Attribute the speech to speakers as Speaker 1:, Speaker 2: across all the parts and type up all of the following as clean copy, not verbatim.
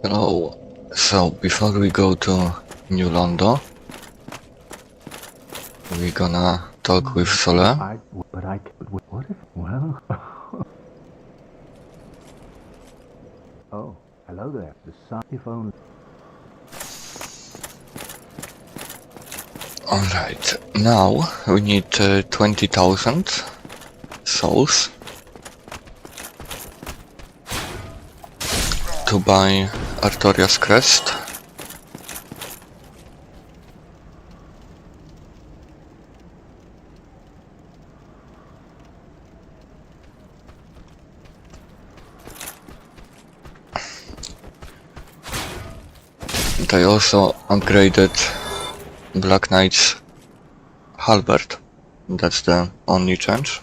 Speaker 1: Hello. So before we go to New London, we're gonna talk with Soler.
Speaker 2: What if, well... Oh, hello there. The sun, if only...
Speaker 1: Alright, now we need 20,000 souls to buy Artorias Crest. And I also upgraded Black Knight's halberd. That's the only change.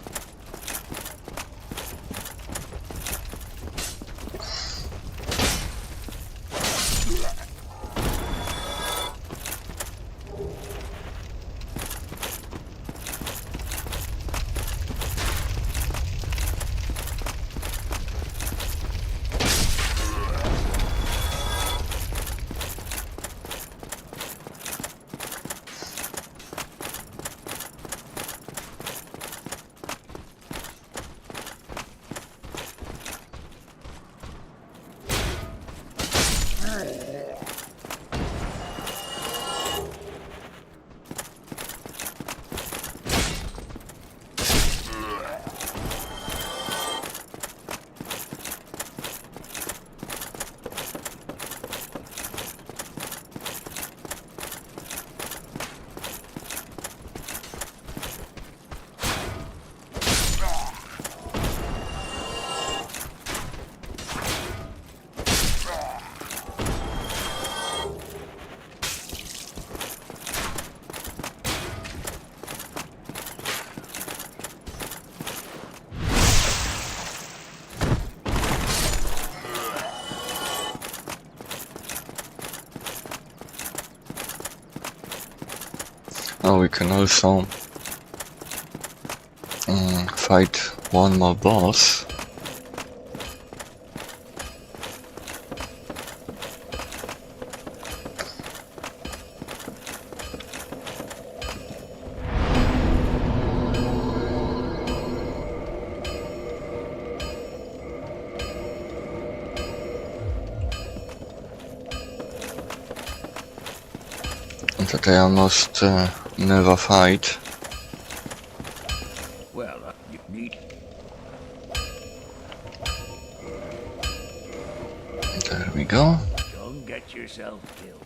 Speaker 1: Now we can also fight one more boss. That I almost never fight.
Speaker 3: Well, you need...
Speaker 1: There we go.
Speaker 3: Don't get yourself killed.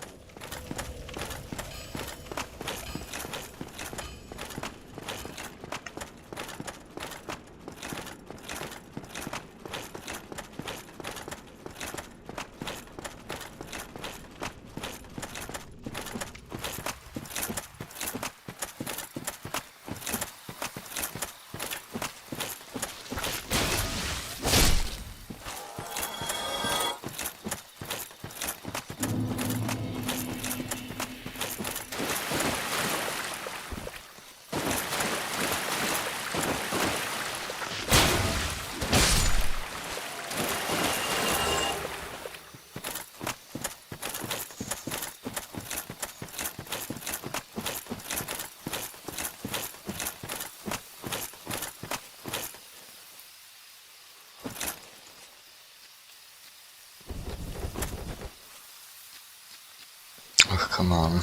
Speaker 1: Oh, come on.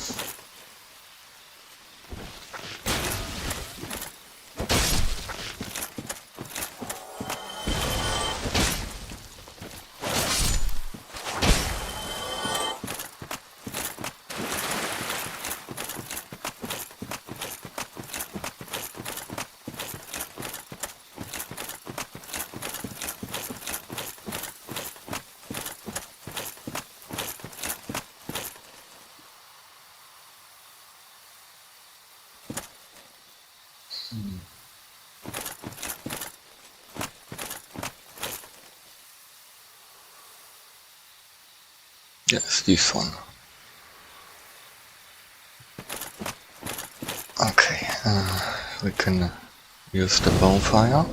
Speaker 1: Yes, this one. Okay, we can use the bonfire.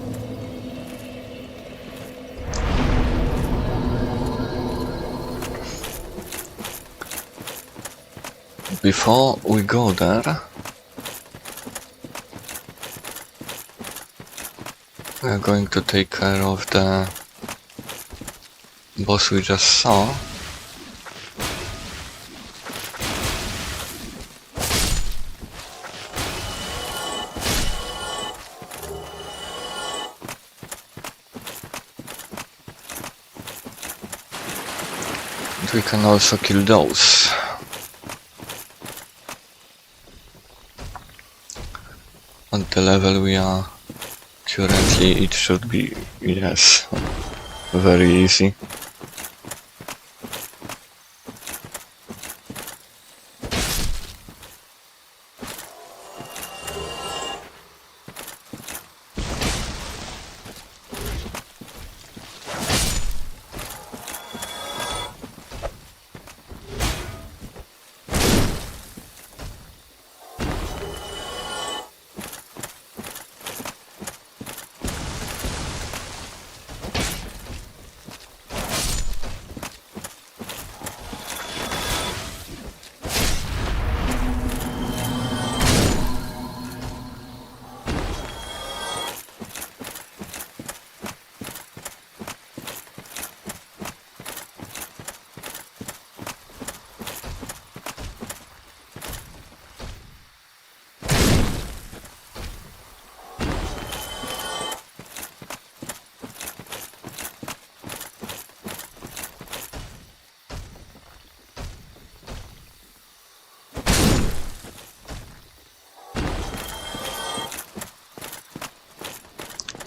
Speaker 1: before we go there, we are going to take care of the boss we just saw. And we can also kill those. At the level we are currently, it should be, yes, very easy.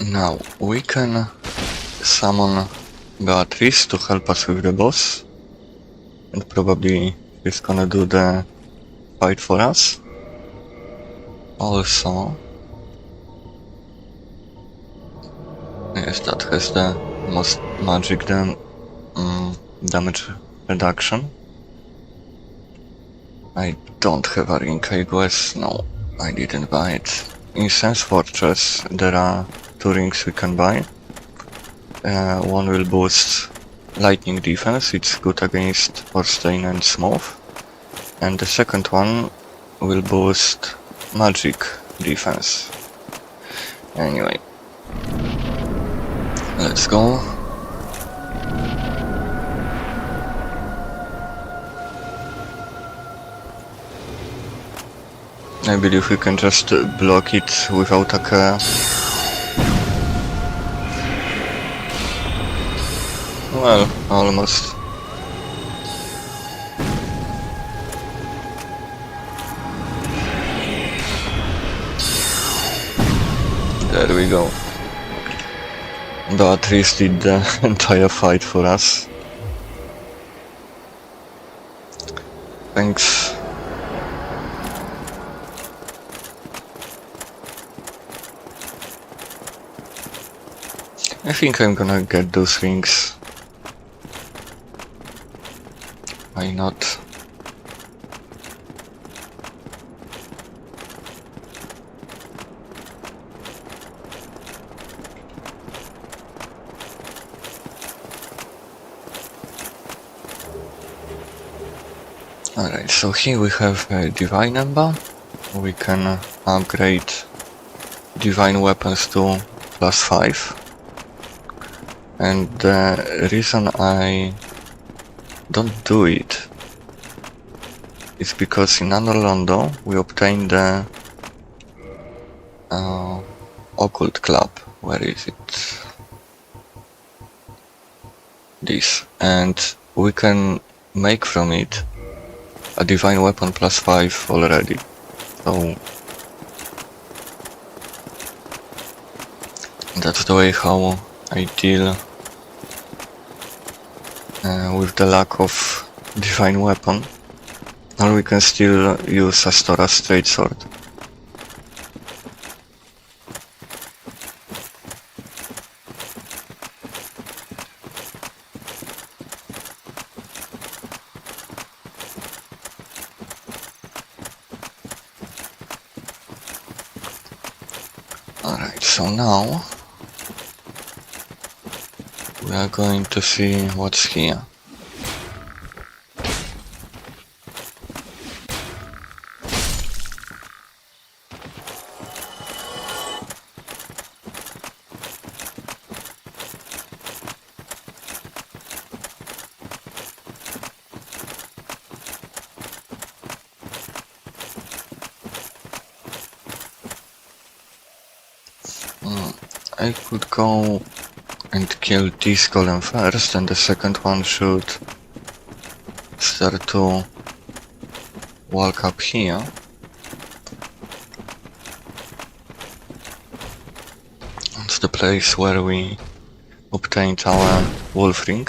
Speaker 1: Now, we can summon Beatrice to help us with the boss, and probably she's gonna do the fight for us. Also, yes, that has the most magic damage reduction. I don't have a ring, I guess. No, I didn't buy it. In Sense Fortress, there are 2 rings we can buy. One will boost lightning defense, it's good against Orstein and Smooth. And the second one will boost magic defense. Anyway, let's go. I believe we can just block it without a care. Well, almost. There we go. Beatrice did the entire fight for us. Thanks. I think I'm gonna get those rings. Why not? Alright, so here we have a Divine Ember. We can upgrade Divine Weapons to +5. And the reason I don't do it is because in Anor Londo we obtained the Occult Club. Where is it? This. And we can make from it a Divine Weapon +5 already. So that's the way how I deal with the lack of Divine Weapon. Or we can still use Astora's Straight Sword. Alright, so now we are going to see what's here. I could go and kill this golem first, and the second one should start to walk up here. It's the place where we obtained our wolf ring.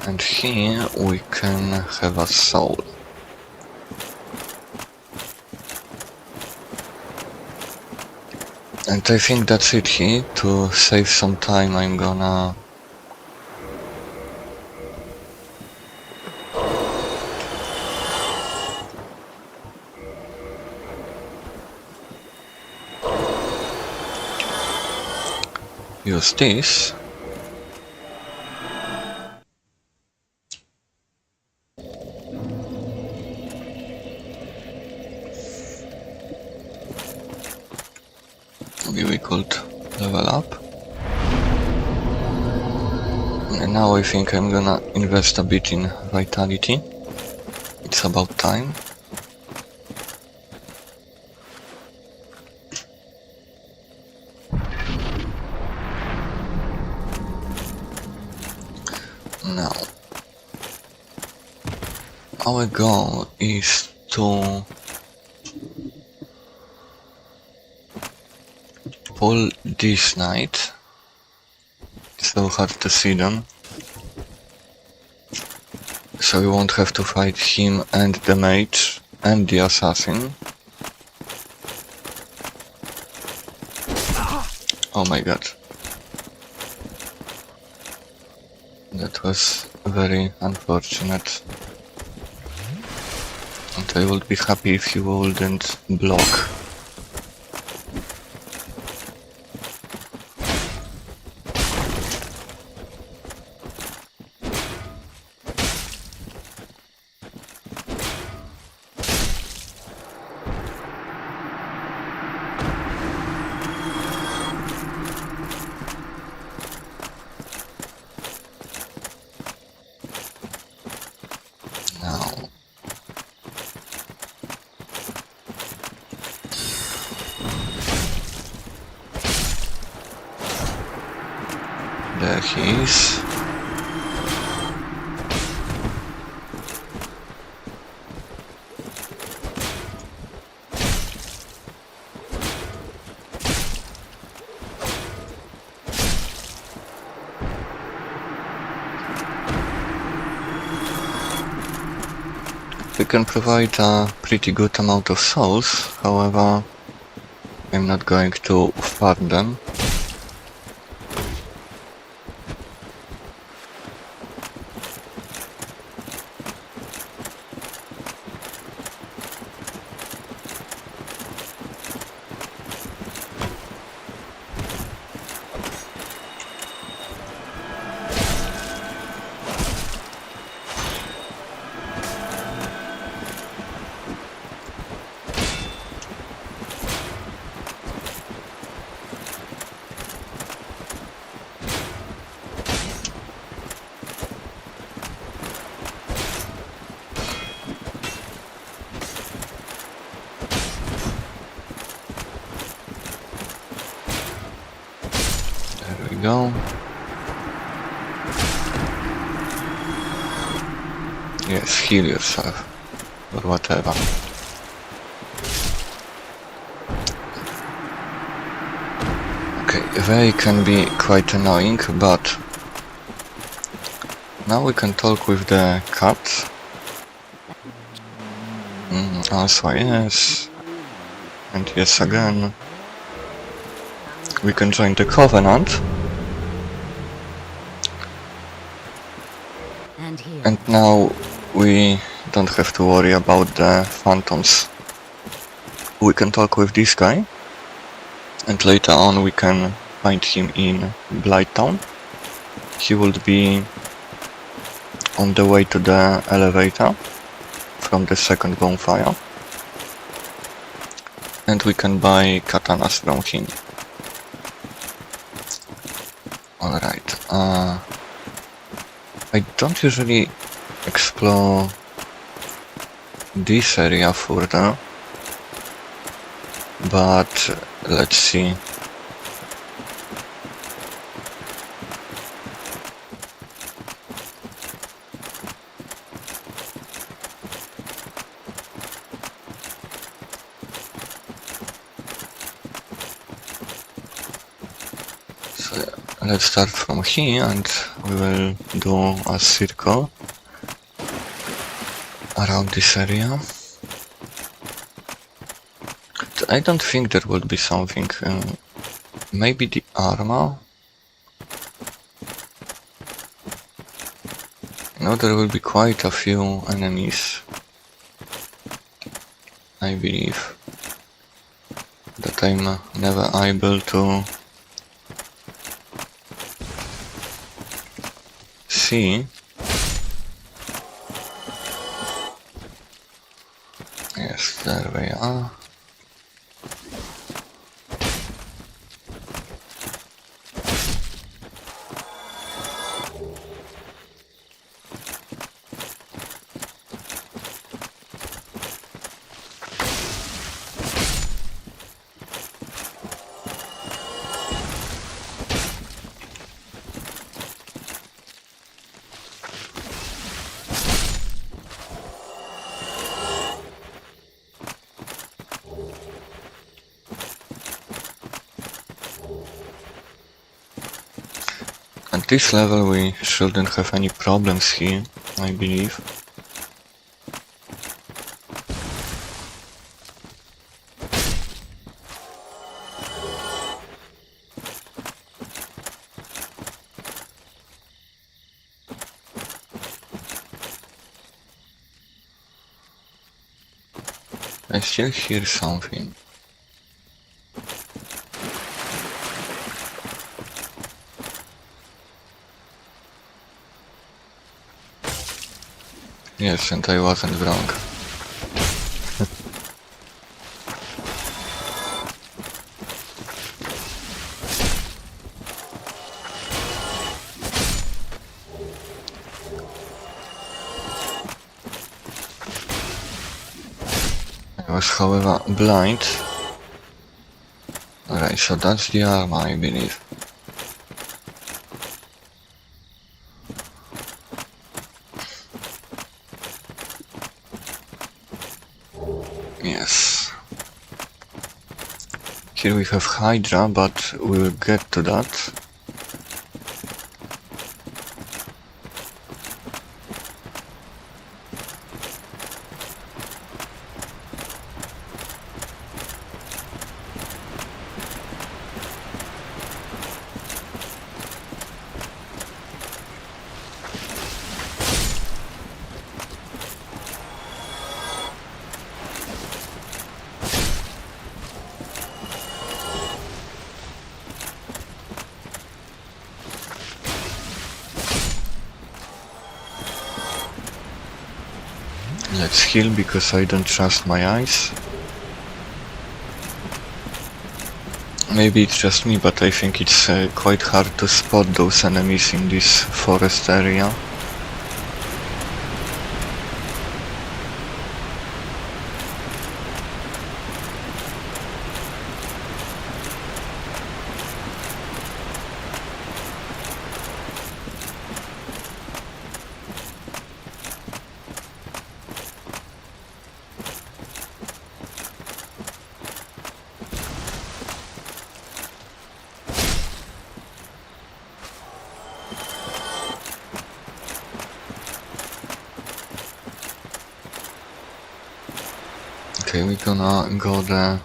Speaker 1: And here we can have a soul. And I think that's it here. To save some time, I'm gonna use this. Maybe we could level up. And now I think I'm gonna invest a bit in vitality. It's about time. Now, our goal is to pull this knight. It's so hard to see them. So we won't have to fight him and the mage and the assassin. Oh my god. That was very unfortunate. And I would be happy if you wouldn't block. Now, there he is. We can provide a pretty good amount of souls, however, I'm not going to farm them. There we go. Yes, heal yourself, or whatever. Okay, they can be quite annoying, but now we can talk with the cat. Also yes, and yes again. We can join the Covenant,
Speaker 4: And here.
Speaker 1: and now we don't have to worry about the phantoms. We can talk with this guy, and later on we can find him in Blighttown. He would be on the way to the elevator from the second bonfire, and we can buy katanas from him. Alright, I don't usually explore this area further, but let's see. So let's start from here and we will do a circle around this area. I don't think there would be something, maybe the armor? No, there will be quite a few enemies, I believe, that I'm never able to see. Yes, there we are. At this level we shouldn't have any problems here, I believe. I still hear something. Yes, and I wasn't wrong. I was, however, blind. Alright, so that's the armor, I believe. Yes. Here we have Hydra, but we will get to that. Let's heal because I don't trust my eyes. Maybe it's just me, but I think it's quite hard to spot those enemies in this forest area. Okay, we're gonna go there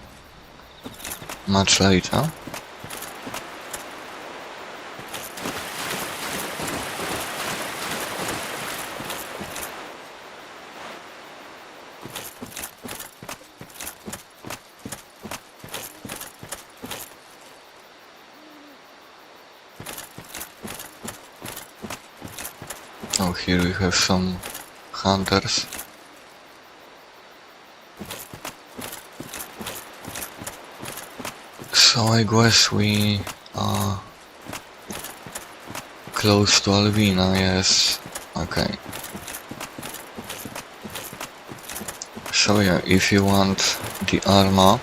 Speaker 1: much later. Oh, here we have some hunters. So I guess we are close to Alvina, yes. Okay. So yeah, if you want the armor,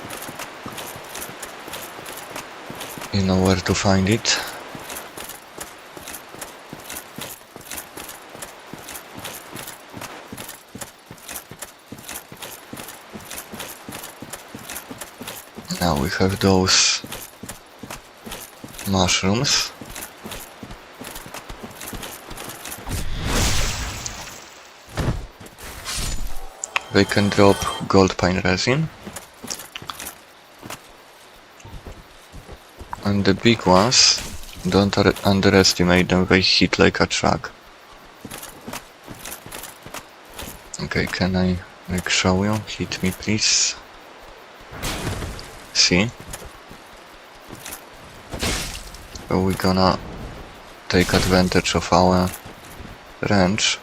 Speaker 1: you know where to find it. Now we have those mushrooms. They can drop gold pine resin. And the big ones, don't underestimate them, they hit like a truck. Okay, can I like show you? Hit me please. See? So we're gonna take advantage of our range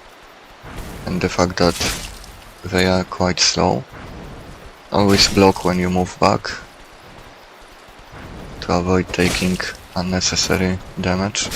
Speaker 1: and the fact that they are quite slow. Always block when you move back to avoid taking unnecessary damage.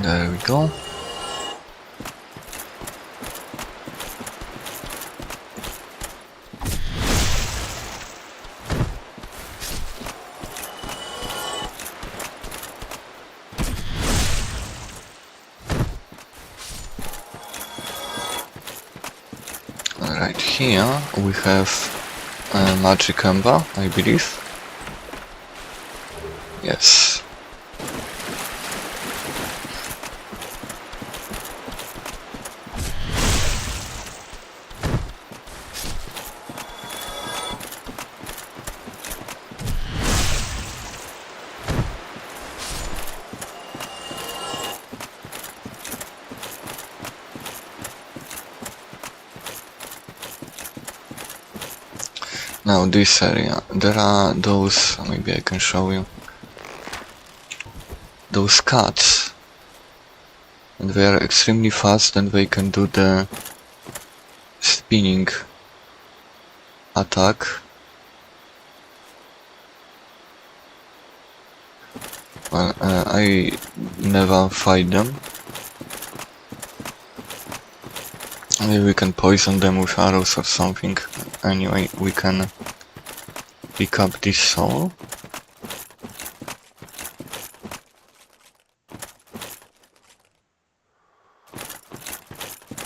Speaker 1: There we go. Right here we have a magic ember, I believe. Yes. Now this area, there are those, maybe I can show you, those cats, and they are extremely fast and they can do the spinning attack. Well, I never fight them. Maybe we can poison them with arrows or something. Anyway, we can pick up this soul.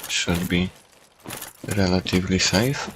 Speaker 1: Should be relatively safe.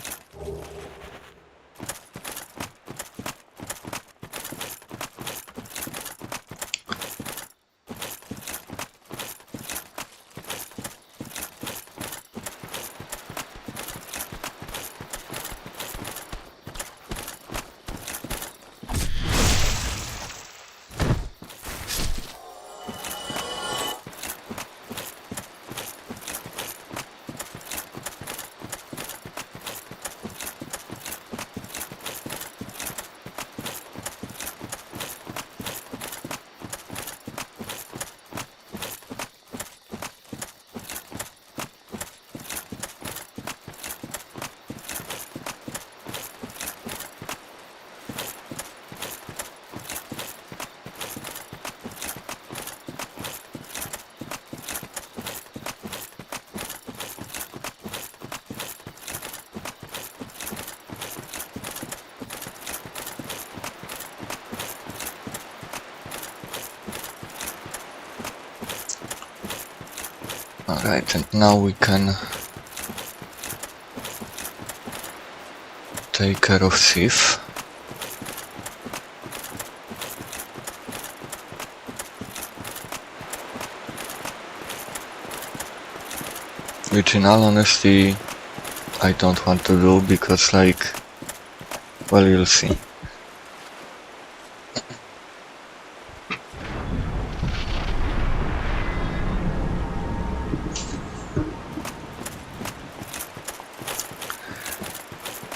Speaker 1: Alright, and now we can take care of Sif. Which in all honesty I don't want to do because like, well, you'll see.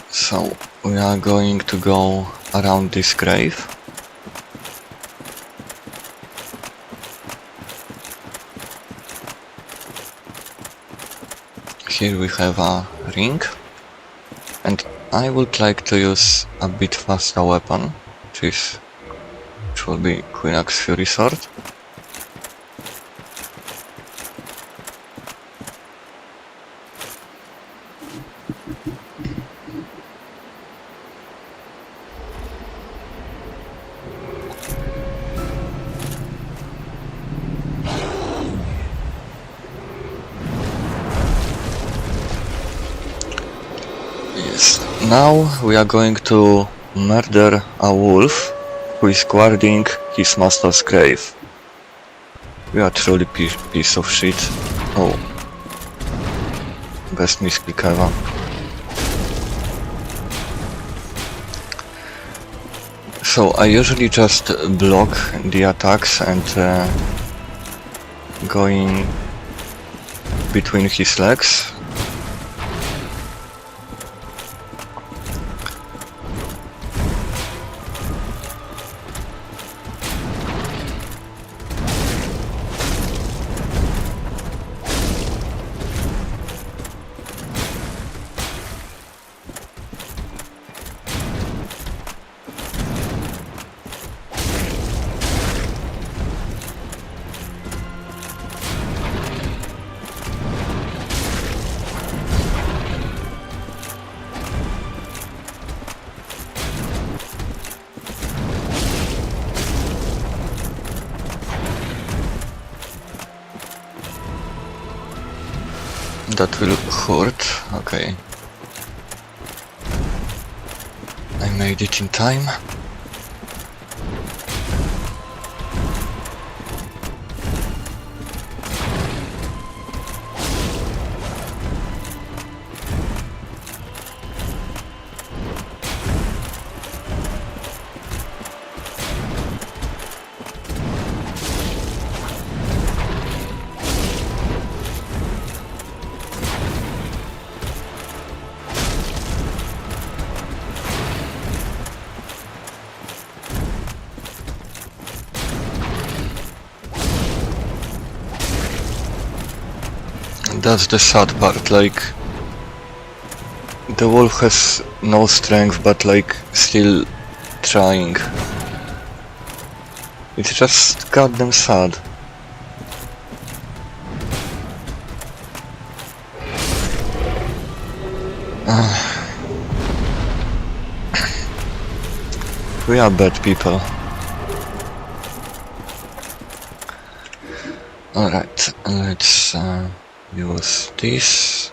Speaker 1: So we are going to go around this grave. Here we have a ring, and I would like to use a bit faster weapon, which will be Queen Axe Fury Sword. Yes, now we are going to murder a wolf who is guarding his master's grave. We are truly piece of shit. Oh. Best misclick ever. So I usually just block the attacks and going between his legs. That will hurt. Okay. I made it in time. That's the sad part, like the wolf has no strength but like still trying. It's just goddamn sad. We are bad people. Alright, let's use this.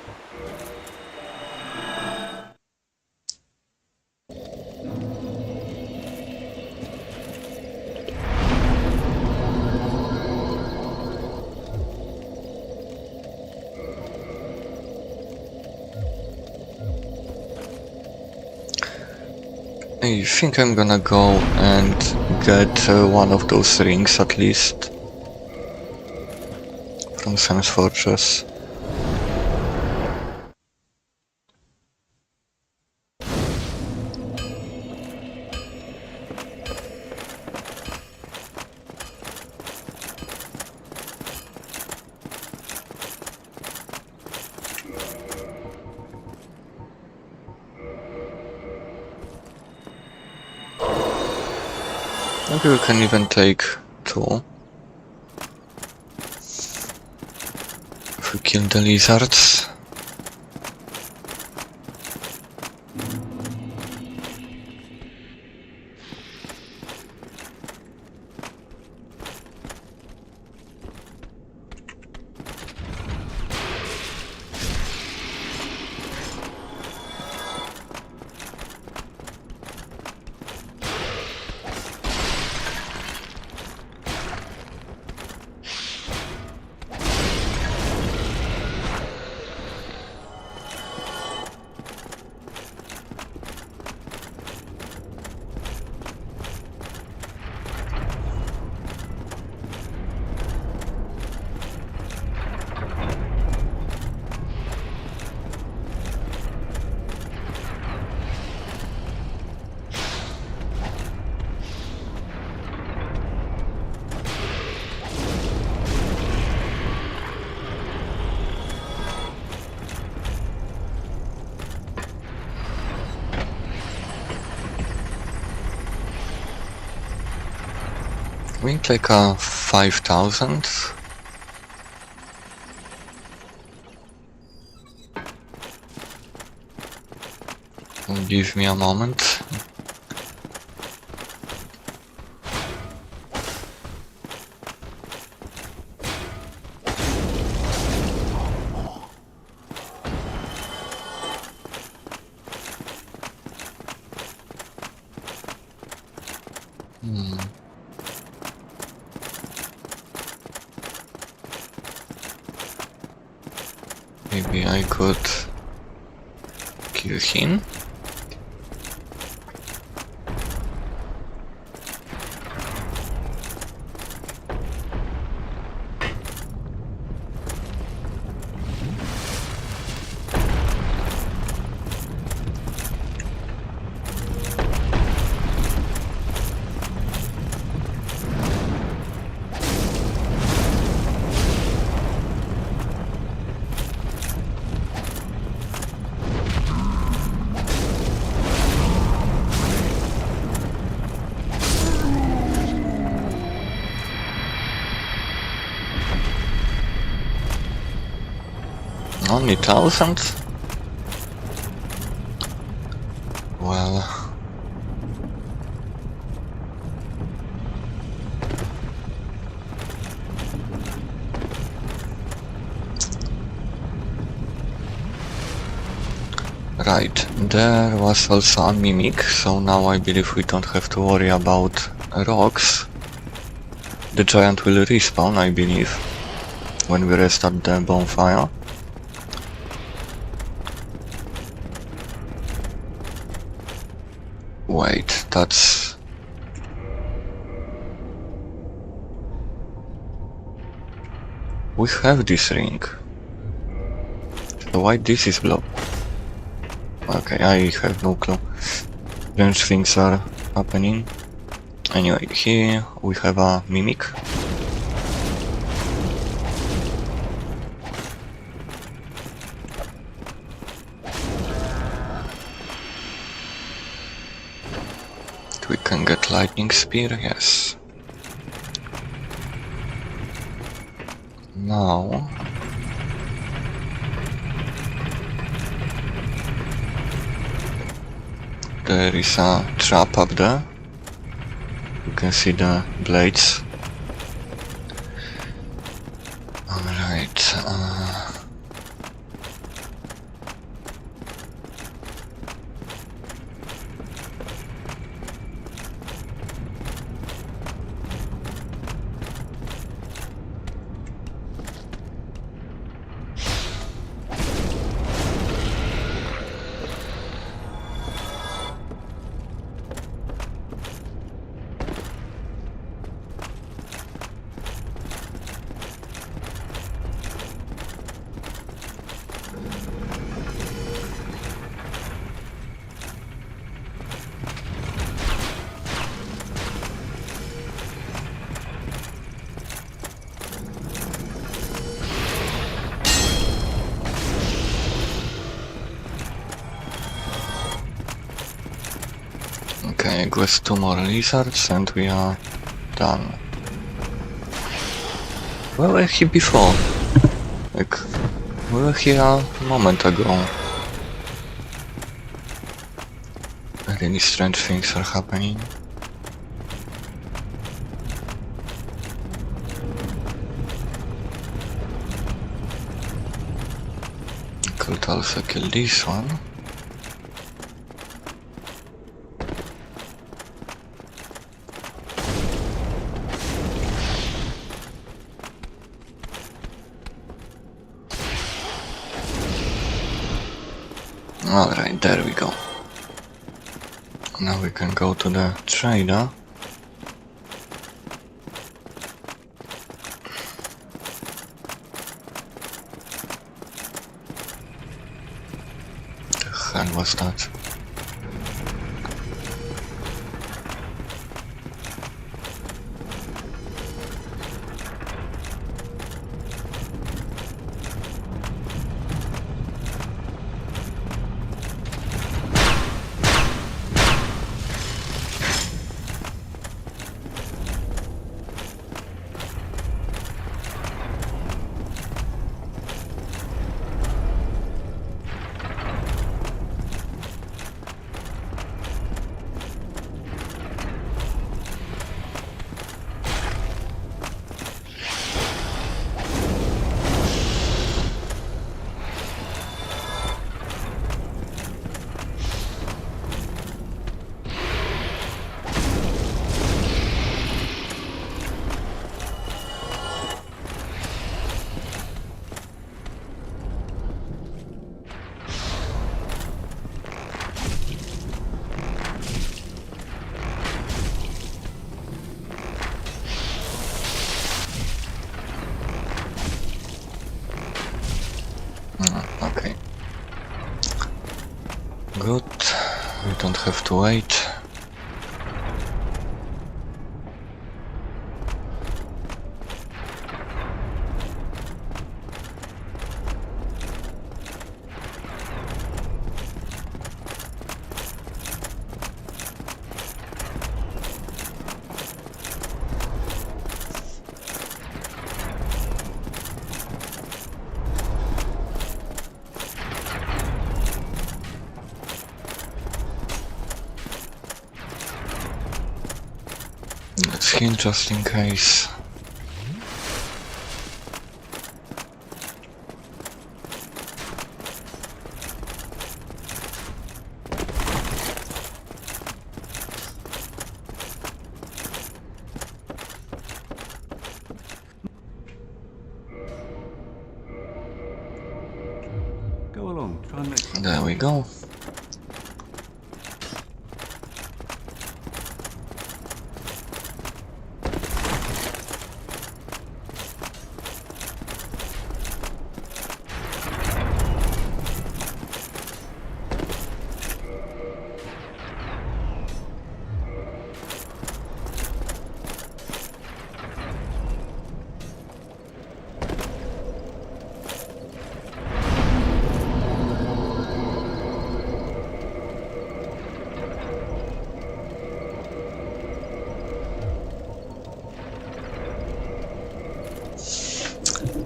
Speaker 1: I think I'm gonna go and get one of those rings at least from Sam's Fortress. Maybe we can even take two. If we kill the lizards. We need like a 5,000. Give me a moment. Maybe I could kill him. Only 1,000? Well... Right, there was also a mimic, so now I believe we don't have to worry about rocks. The giant will respawn, I believe, when we restart the bonfire. Wait, that's... We have this ring. So why this is blocked? Okay, I have no clue. Strange things are happening. Anyway, here we have a mimic. We can get lightning spear, yes. Now... There is a trap up there. You can see the blades. Alright, okay, quest 2 more lizards and we are done. Where were he before? Like, we were here a moment ago. Really strange things are happening. Could also kill this one. Alright, there we go. Now we can go to the trader. The hell was that? Okay. Good. We don't have to wait. Let's heal just in case.
Speaker 2: Go along, try and make some.
Speaker 1: There we go.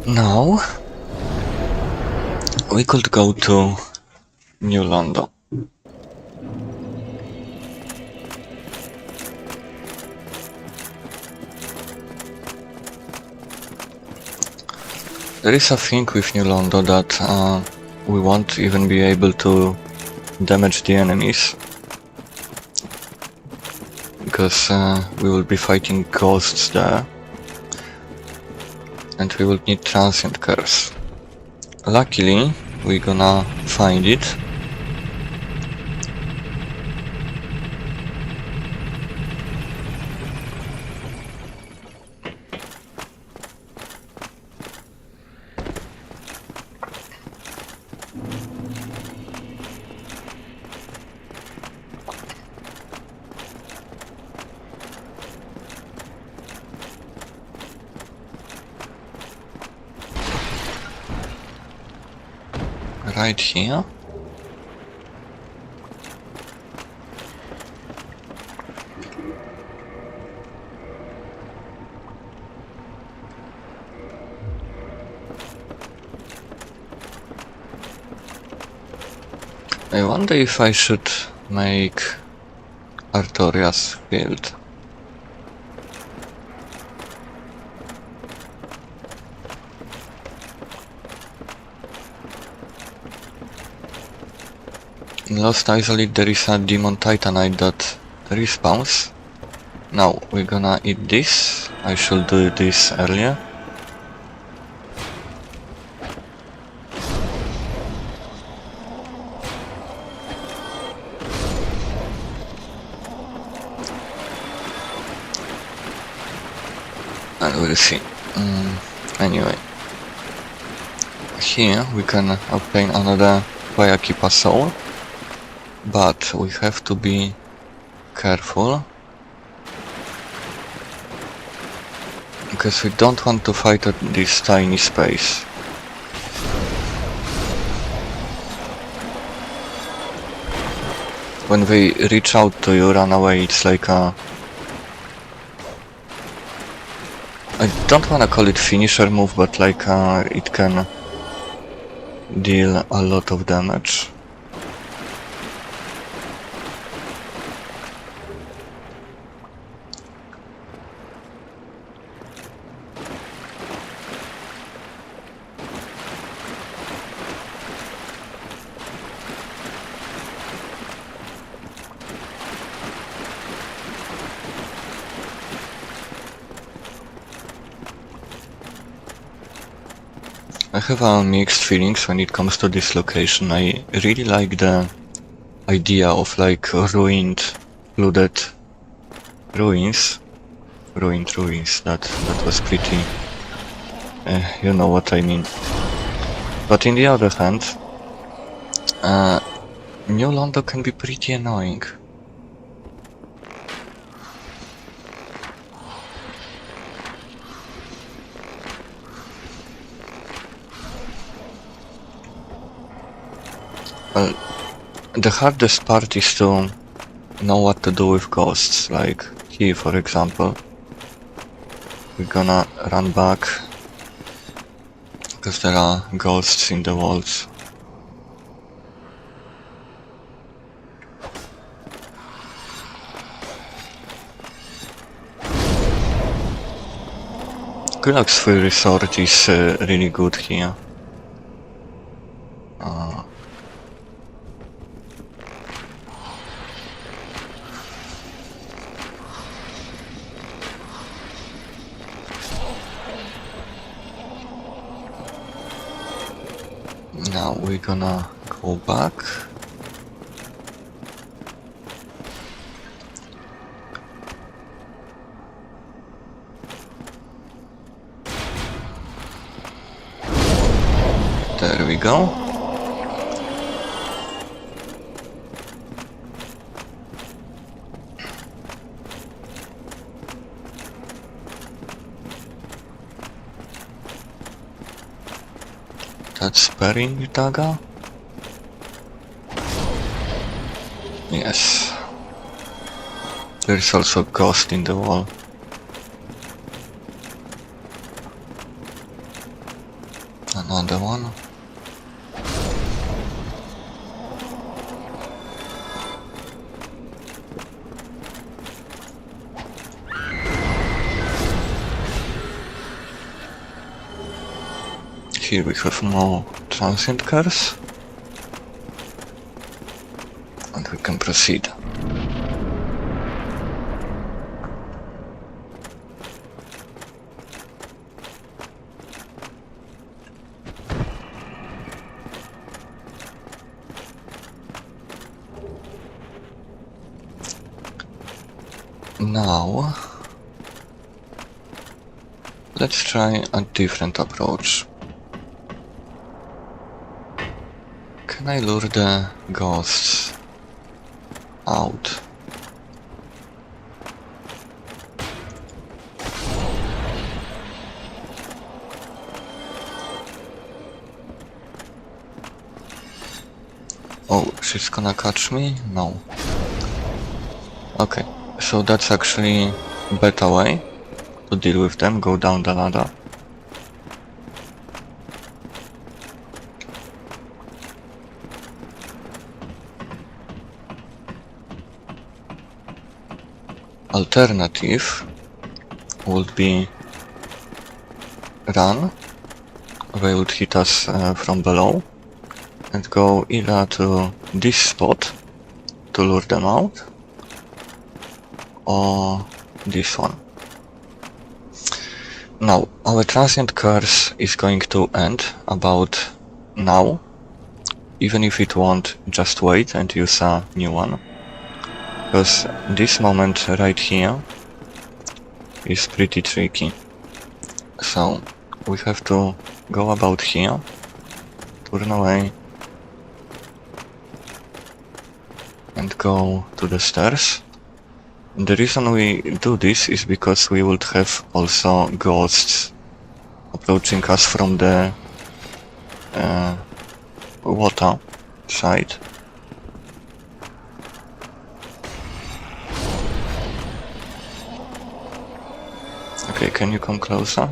Speaker 1: Now we could go to New London. There is a thing with New London that we won't even be able to damage the enemies, because we will be fighting ghosts there. And we will need transient curse. Luckily, we're gonna find it. Right here. I wonder if I should make Artorias build. In Lost Isolate there is a demon titanite that respawns. Now we're gonna eat this. I should do this earlier. And we'll see. Anyway. Here we can obtain another Vayakipa soul. But we have to be careful, because we don't want to fight at this tiny space. When they reach out to you, run away, it's like a... I don't wanna call it finisher move, but like it can deal a lot of damage. I have mixed feelings when it comes to this location. I really like the idea of like ruined, flooded ruins. Ruined ruins, that was pretty... you know what I mean. But in the other hand, New Londo can be pretty annoying. Well, the hardest part is to know what to do with ghosts, like here for example. We're gonna run back because there are ghosts in the walls. Gulax Free Resort is really good here. Now we're gonna go back. There we go. That's Bearing Daga? Yes. There's also a ghost in the wall. Another one. Here we have more transient cars. And we can proceed. Now, let's try a different approach. Can I lure the ghosts out? Oh, she's gonna catch me? No. Okay, so that's actually a better way to deal with them, go down the ladder. Alternative would be run, they would hit us from below, and go either to this spot to lure them out, or this one. Now, our transient curse is going to end about now, even if it won't, just wait and use a new one. Because this moment right here is pretty tricky. So we have to go about here, turn away, and go to the stairs. The reason we do this is because we would have also ghosts approaching us from the water side. Okay, can you come closer?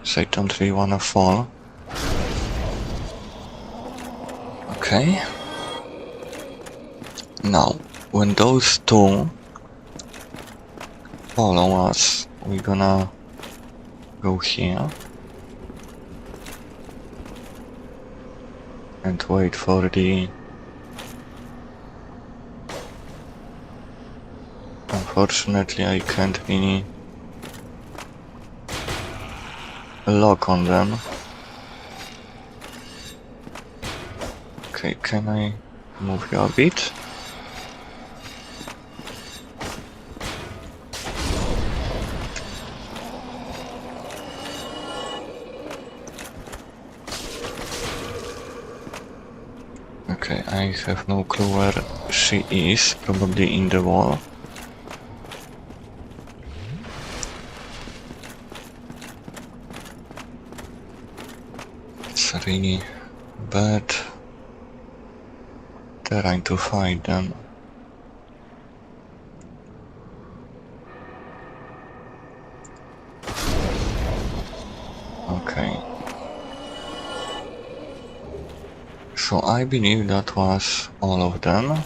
Speaker 1: So I don't really wanna fall. Okay. Now, when those two follow us, we're gonna go here and wait for the... Unfortunately, I can't really lock on them. Okay, can I move you a bit? Okay, I have no clue where she is, probably in the wall. It's really bad terrain to fight them. Okay. So I believe that was all of them.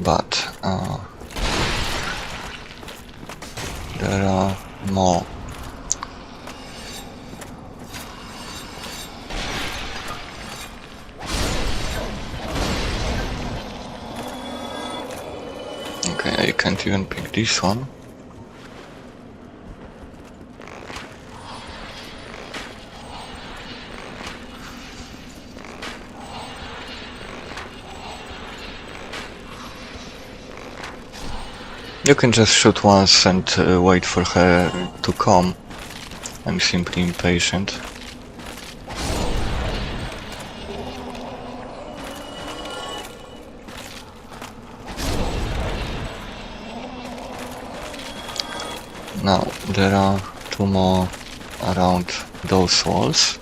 Speaker 1: But there are more. Okay, I can't even pick this one. You can just shoot once and wait for her to come. I'm simply impatient. Now, there are two more around those walls.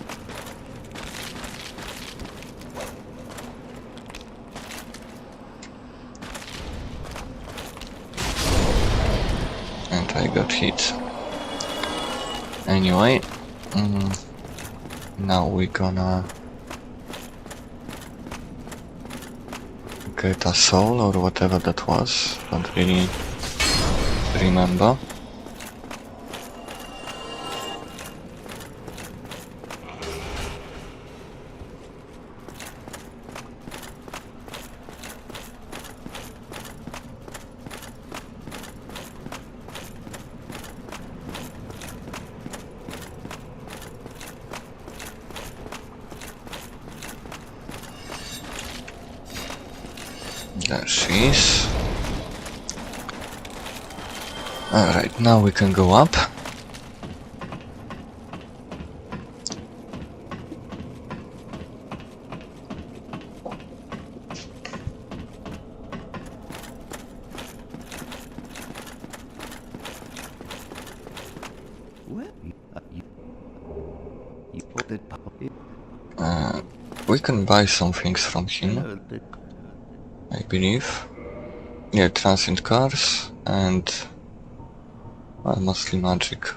Speaker 1: And I got hit. Anyway, now we're gonna get a soul or whatever that was. Don't really remember. There she is. Alright, now we can go up.
Speaker 2: You put it
Speaker 1: We can buy some things from him, I believe. Yeah, transient cars and mostly magic.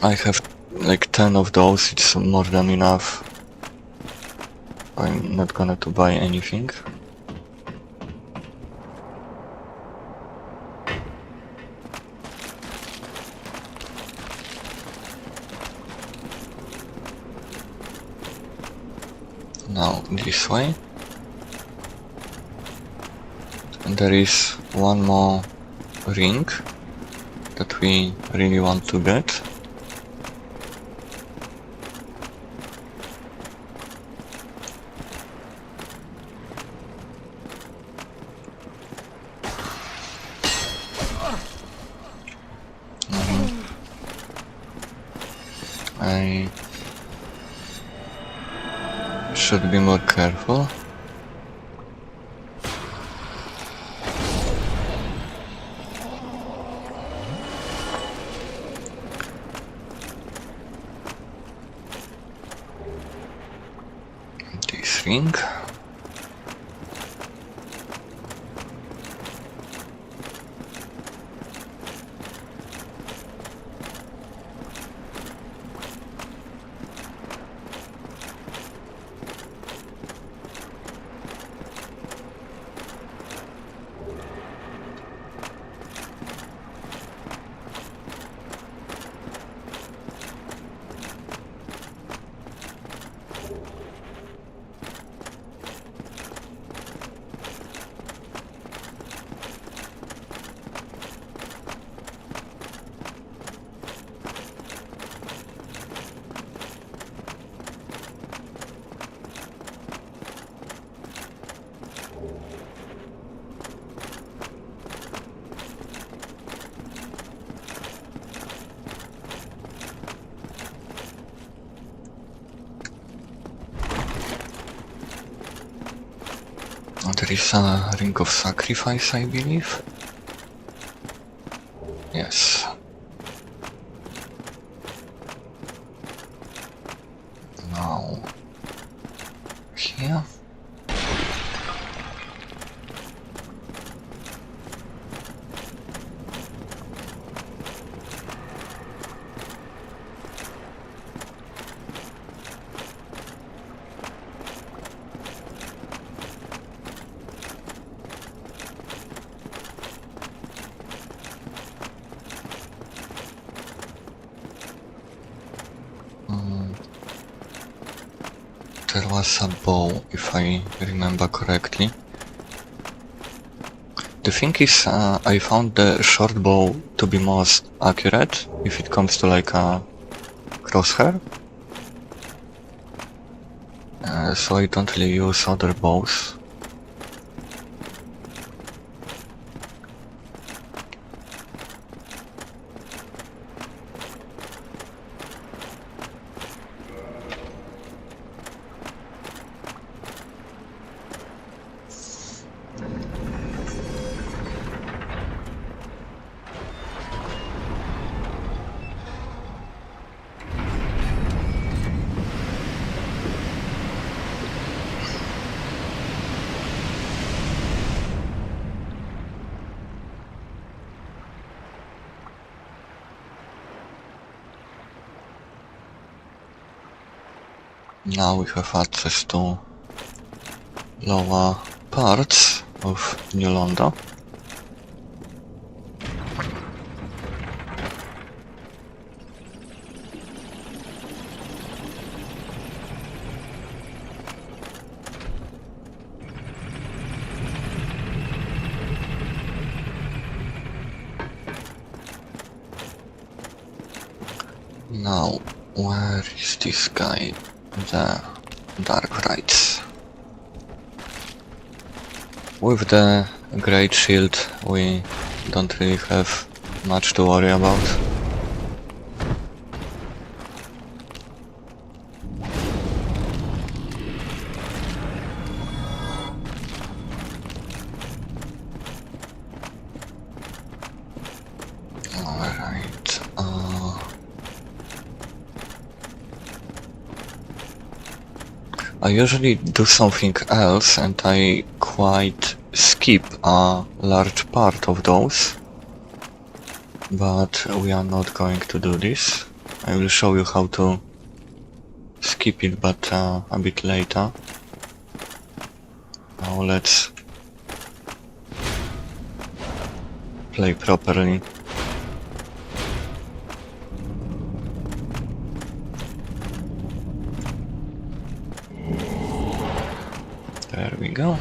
Speaker 1: I have like 10 of those, it's more than enough. I'm not gonna to buy anything. Now this way. And there is one more ring that we really want to get. I should be more careful. This ring. There is a ring of sacrifice, I believe. Yes. Now here. There was a bow, if I remember correctly. The thing is, I found the short bow to be most accurate if it comes to like a crosshair. So I don't really use other bows. Now we have access to lower parts of New London. Now, where is this guy? The Dark Rites. With the Great Shield we don't really have much to worry about. Alright, I usually do something else and I quite skip a large part of those, but we are not going to do this. I will show you how to skip it, but a bit later. Now let's play properly. There we go.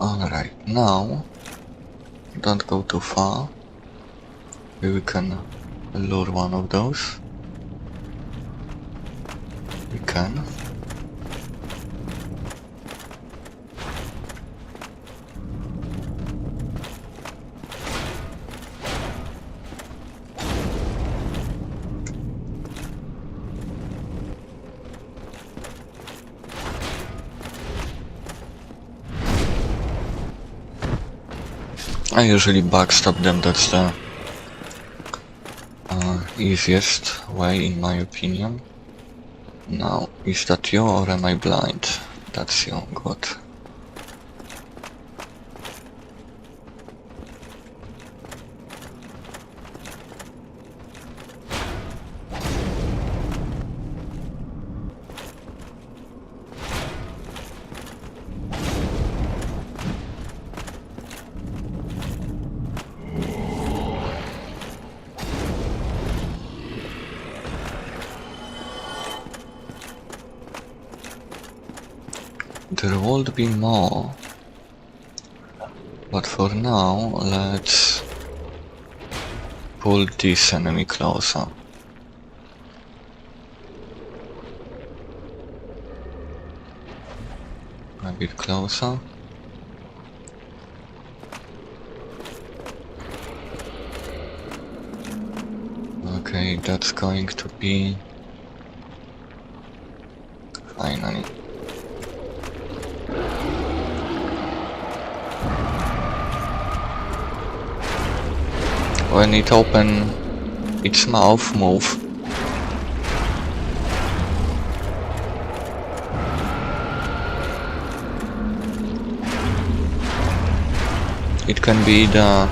Speaker 1: Alright, now don't go too far. Maybe we can lure one of those. We can. I usually backstab them, that's the easiest way in my opinion. Now, is that you or am I blind? That's you, good. There would be more, but for now let's pull this enemy closer. A bit closer. Okay, that's going to be finally. When it open its mouth, move. It can be the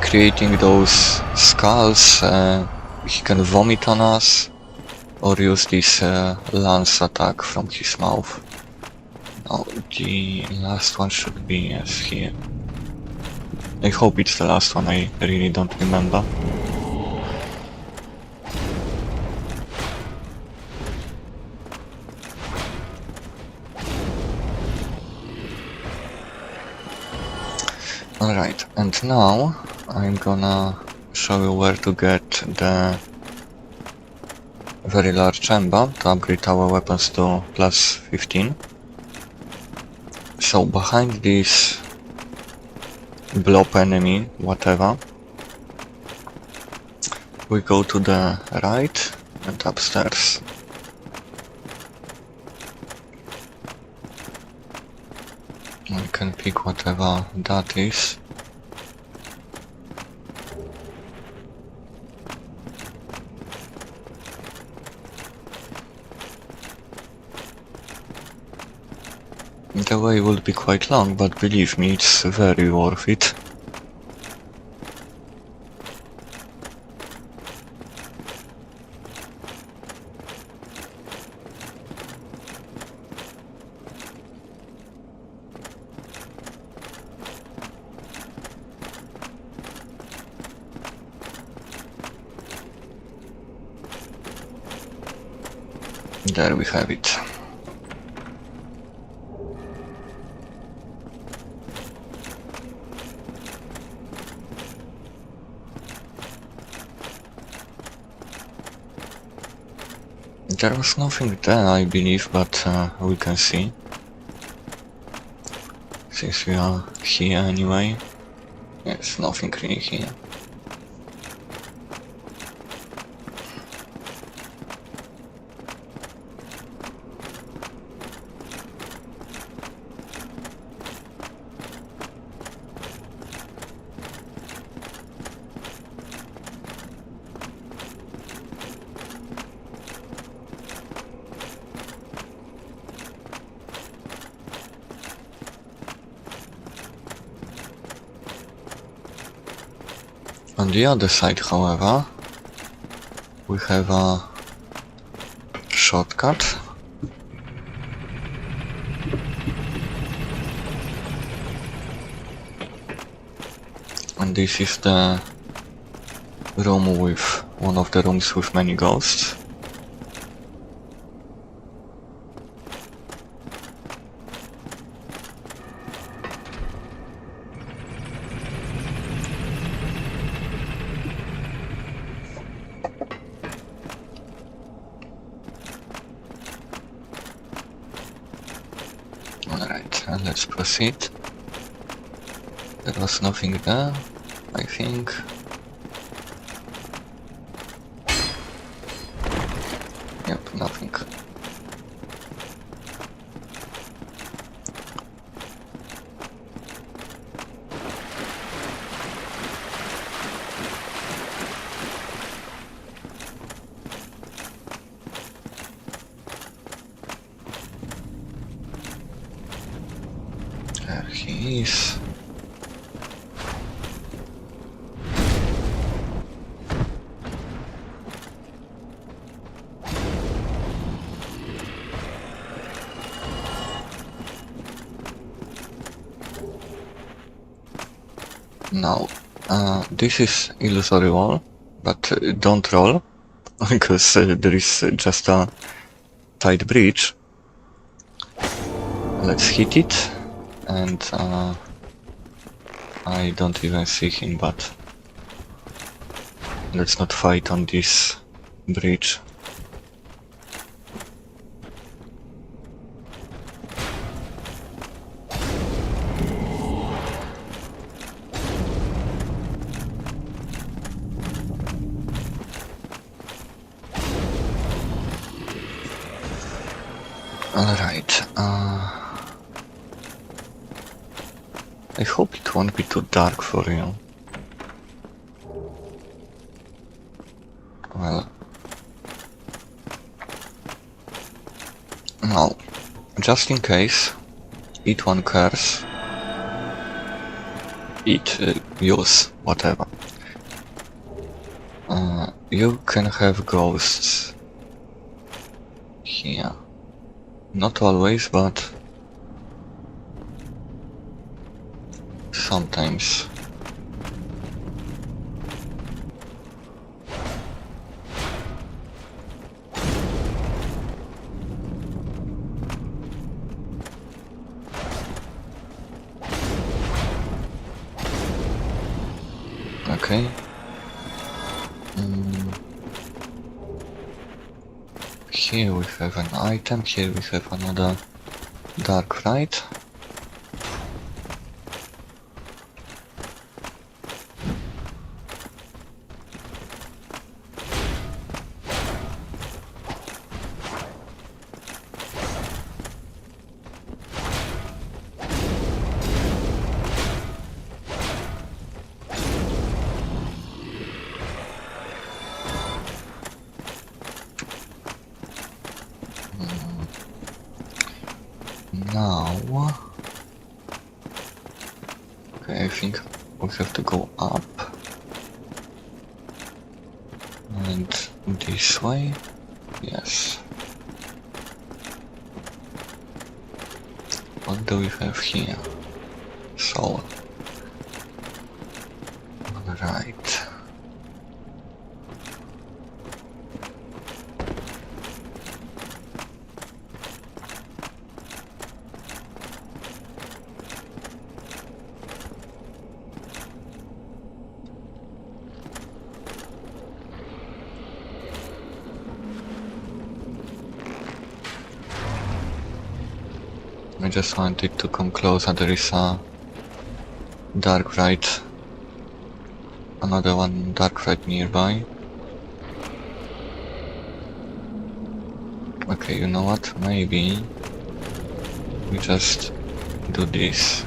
Speaker 1: creating those skulls. He can vomit on us, or use this lance attack from his mouth. Now the last one should be yes here. I hope it's the last one. I really don't remember. Alright, and now I'm gonna show you where to get the very large chamber to upgrade our weapons to plus 15. So behind this blob enemy, whatever, we go to the right and upstairs. We can pick whatever that is. The way will be quite long, but believe me, it's very worth it. There we have it. There was nothing there, I believe, but we can see. Since we are here anyway. There's nothing really here. On the other side, however, we have a shortcut. And this is the room with one of the rooms with many ghosts. Alright, let's proceed. There was nothing there, I think. Yep, nothing. There he is. Now, this is illusory wall, but don't roll, because there is just a tight bridge. Let's hit it, and I don't even see him, but let's not fight on this bridge. Alright, I hope it won't be too dark for you. Well, no, just in case, eat one curse, use, whatever. You can have ghosts here. Not always, but sometimes. Okay. Here we have an item, here we have another dark light. Now, okay, I think we have to go up and this way. Yes. What do we have here? Soul. Alright. I just wanted to come closer. There is a dark light, another one dark light nearby. Okay, you know what? Maybe we just do this.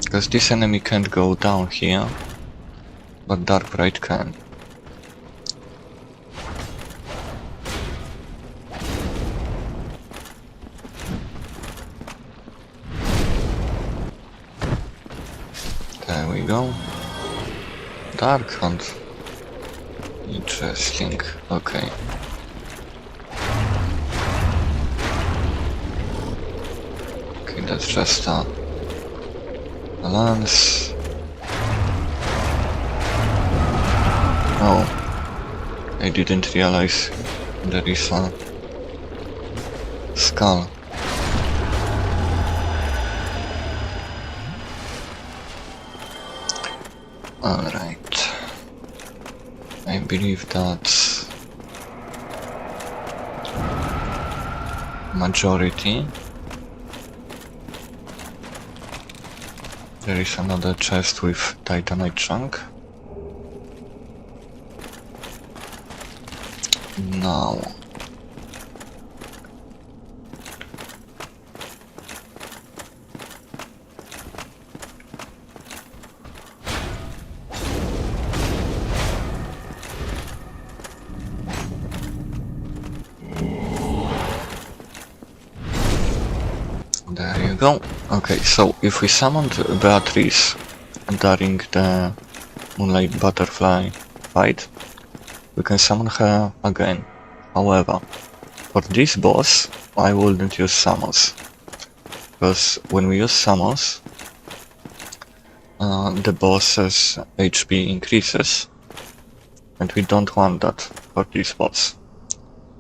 Speaker 1: Because this enemy can't go down here, but dark light can. There we go. Dark hunt. Interesting. Okay. Okay, that's just a lance. Oh, I didn't realize there is a skull. Alright. I believe that's majority. There is another chest with titanite chunk. Now. There you go. Okay, so if we summoned Beatrice during the Moonlight butterfly fight, we can summon her again. However, for this boss, I wouldn't use summons. Because when we use summons, the boss's HP increases. And we don't want that for this boss.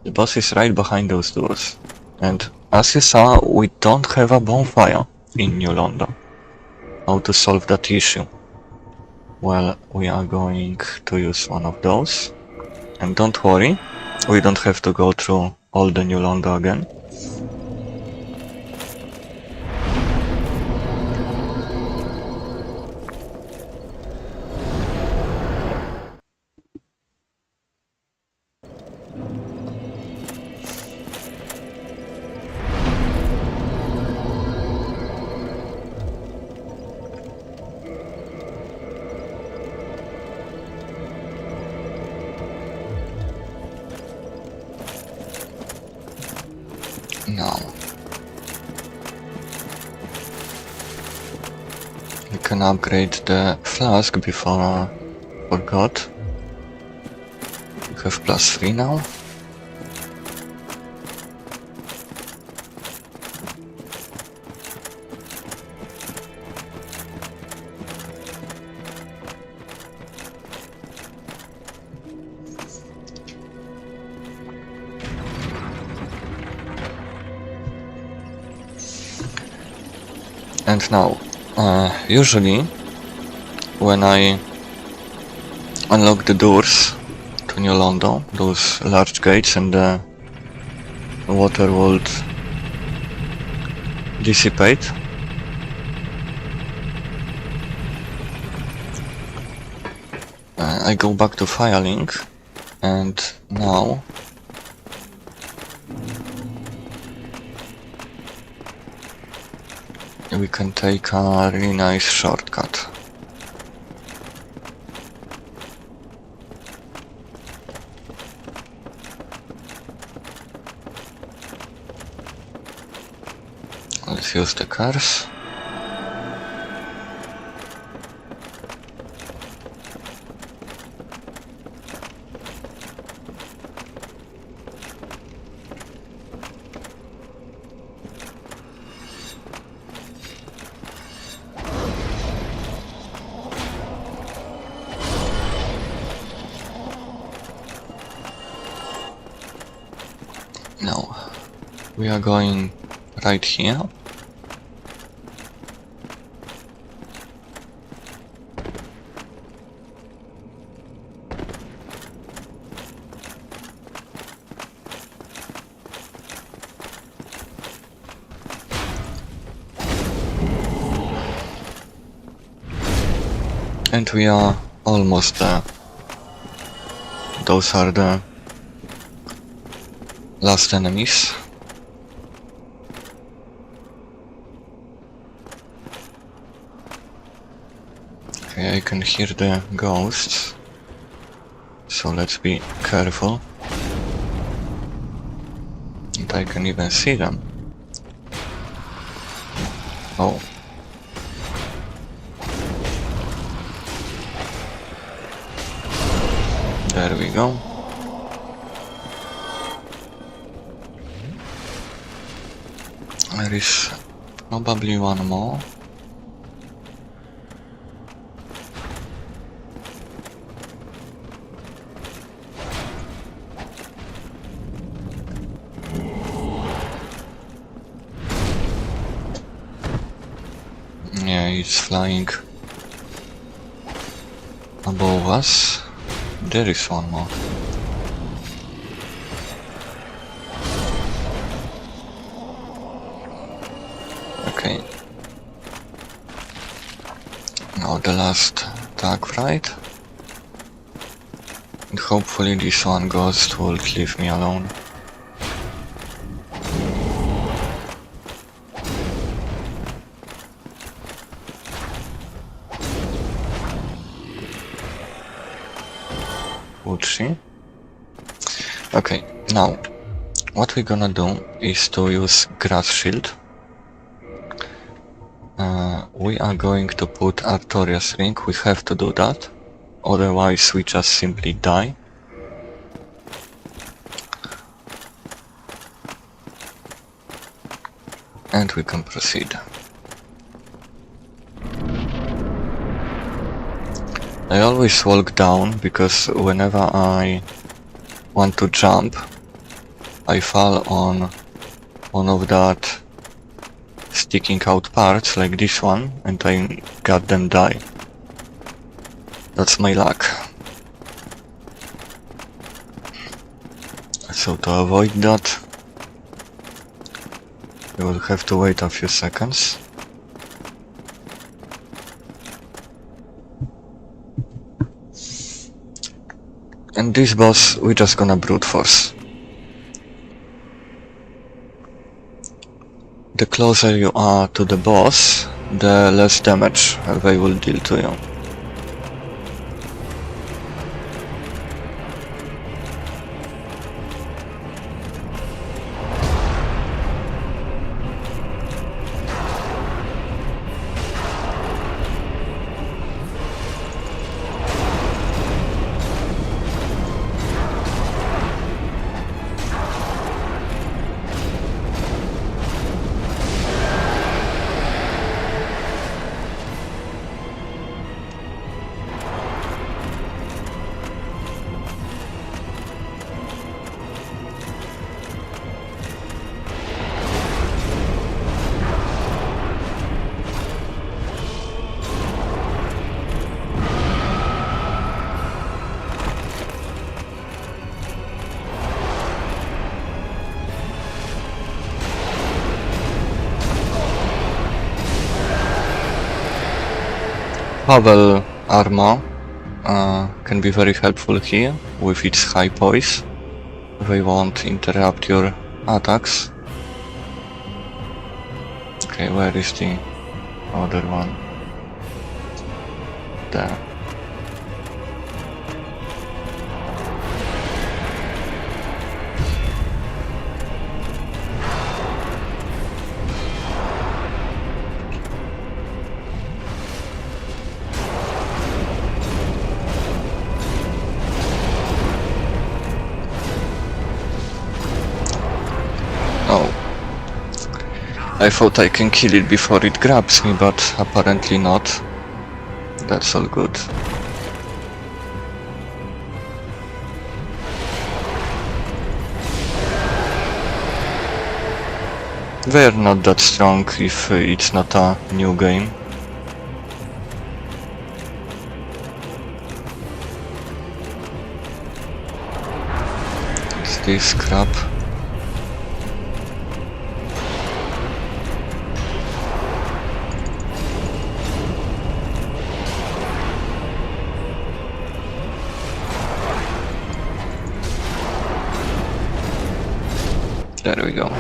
Speaker 1: The boss is right behind those doors. And as you saw, we don't have a bonfire in New London. How to solve that issue? Well, we are going to use one of those. And don't worry, we don't have to go through all the New London again. Now we can upgrade the flask before I forgot. We have +3 now. And now, usually when I unlock the doors to New London, those large gates, and the water would dissipate, I go back to filing, and now we can take a really nice shortcut. Let's use the cars. Now, we are going right here. And we are almost there. Those are the last enemies. Okay, I can hear the ghosts, so let's be careful. And I can even see them. Oh. There we go. There is probably one more. Yeah, it's flying above us. There is one more. Okay. Now the last tag, right? And hopefully this one ghost will leave me alone. Would she? Okay, now what we're gonna do is to use grass shield. We are going to put Artorias ring. We have to do that, otherwise we just simply die. And we can proceed. I always walk down because whenever I want to jump, I fall on one of that sticking out parts like this one, and I goddamn die. That's my luck. So to avoid that, we will have to wait a few seconds. And this boss, we're just gonna brute force. The closer you are to the boss, the less damage they will deal to you. Pavel armor can be very helpful here with its high poise. They won't interrupt your attacks. Okay, where is the other one? There. Oh. I thought I can kill it before it grabs me, but apparently not. That's all good. They're not that strong if it's not a new game. What's this crap? There we go.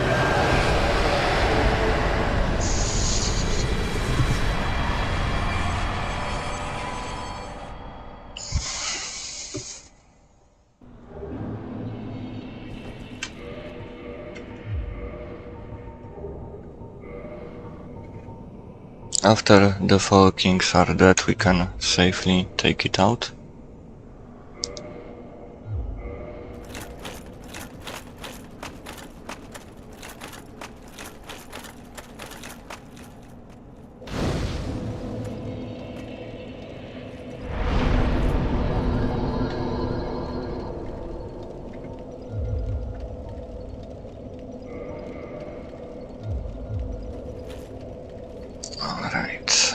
Speaker 1: After the 4 kings are dead, we can safely take it out. Alright.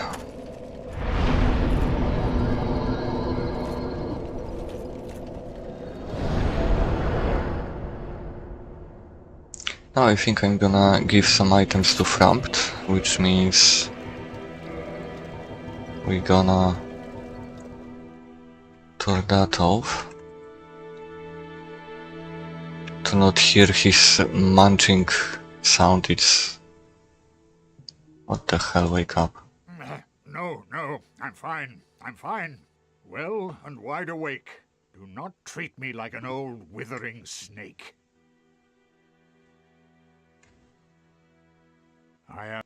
Speaker 1: Now I think I'm gonna give some items to Frampt, which means we're gonna turn that off to not hear his munching sound. It's... what the hell, wake up.
Speaker 3: No, I'm fine. I'm fine. Well and wide awake. Do not treat me like an old withering snake. I am...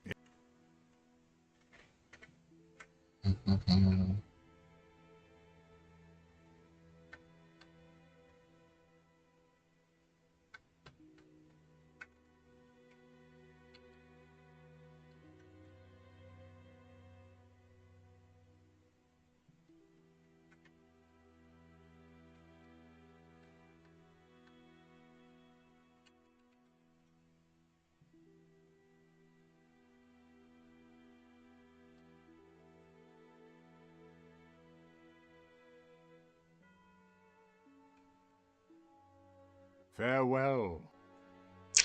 Speaker 3: Farewell.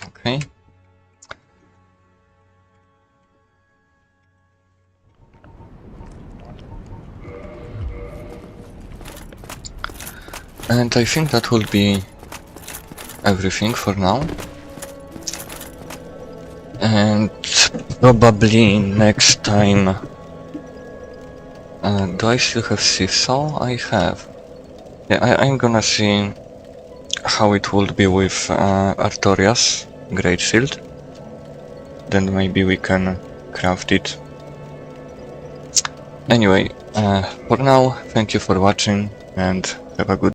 Speaker 1: Okay. And I think that will be everything for now. And probably next time... do I still have Seesaw? I have. Yeah, I'm gonna see how it would be with Artorias Great Shield. Then maybe we can craft it. Anyway, for now, thank you for watching and have a good